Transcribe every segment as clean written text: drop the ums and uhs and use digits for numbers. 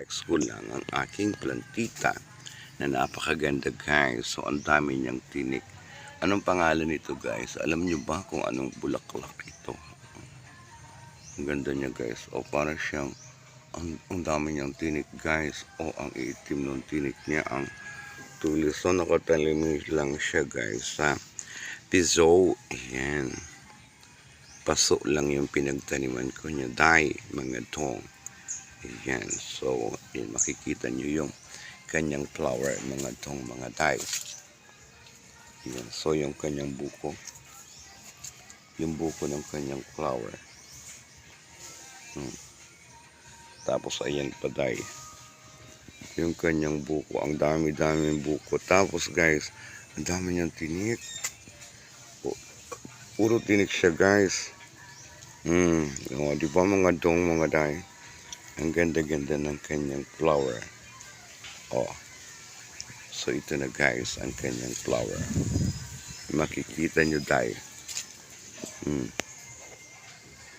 i-flex ko lang ang aking plantita na napakaganda guys. So ang dami niyang tinik. Anong pangalan nito guys? Alam niyo ba kung anong bulaklak ito? Ang ganda niya guys. O parang siyang ang dami niyang tinik guys. O ang itim ng tinik niya. Ang tulis. So nakatalimis lang siya guys sa piso. Ayan. Paso lang yung pinagtaniman ko niya. Dahil mga tong. Ayan. So yun, makikita niyo yung kanyang flower. Mga tong mga dahil. Ayan. So yung kanyang buko. Yung buko ng kanyang flower. Tapos ayan pa dahil. Yung kanyang buko. Ang dami-daming buko. Tapos guys, ang dami niyang tinik. Puro tinik siya guys. O, di ba mga dong mga day? Ang ganda-ganda ng kanyang flower. O. So ito na guys, ang kanyang flower. Makikita nyo day.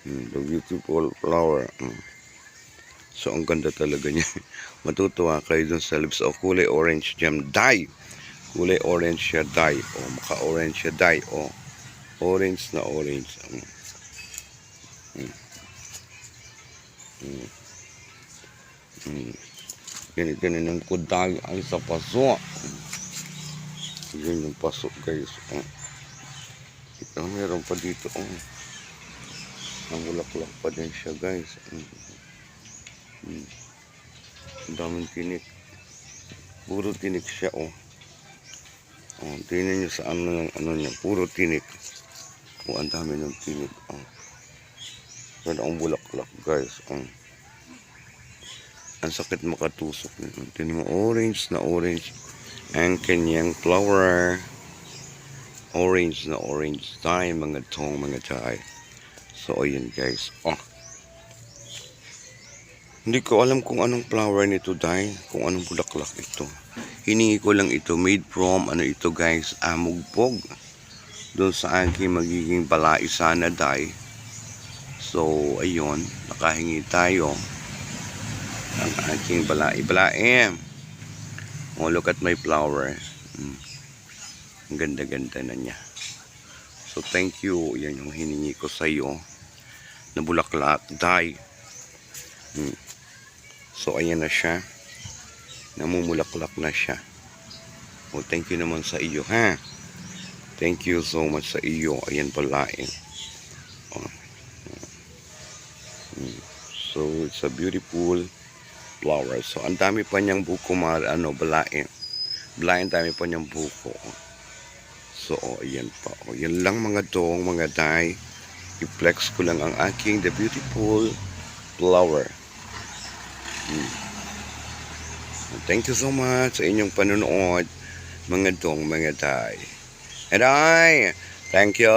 The beautiful flower. So ang ganda talaga niya. Matutuwa kayo dun sa lips. O, kulay orange gem dye. Kulay orange siya dye. O, maka-orange siya dye. O. Orange na orange. Ganyan ang kuday ay sa paso. Yan yung paso guys. Ito meron pa dito. Ang bulaklak pa din siya guys. Ang daming tinik. Puro tinik siya. Tingnan nyo sa ano niya. Puro tinik. Ang dami ng tinik. Yan ang bulaklak guys. Ang sakit makatusok. Tingnan mo, orange na orange. Ang kanyang flower. Orange na orange tayo mga tong mga tayo. So ayan guys. Hindi ko alam kung anong flower nito dahil. Kung anong bulaklak ito. Hiningi ko lang ito. Made from ano ito guys. Mugpog. Doon sa aking magiging balai sana dahil. So ayun. Nakahingi tayo. Ang aking balai. Look at my flower. Ang ganda-ganda na niya. So thank you. Yan yung hiningi ko sa iyo na bulaklak dye. So ayan na siya. Namumulaklak na siya. Thank you naman sa iyo ha. Thank you so much sa iyo. Ayan pala So it's a beautiful flower. So ang dami pa niyang buko balain. Balain dami pa niyang buko. So ayan pa. Yan lang mga dong mga day. I-flex ko lang ang aking the beautiful flower. Thank you so much sa inyong panonood mga dong mga day. And thank you.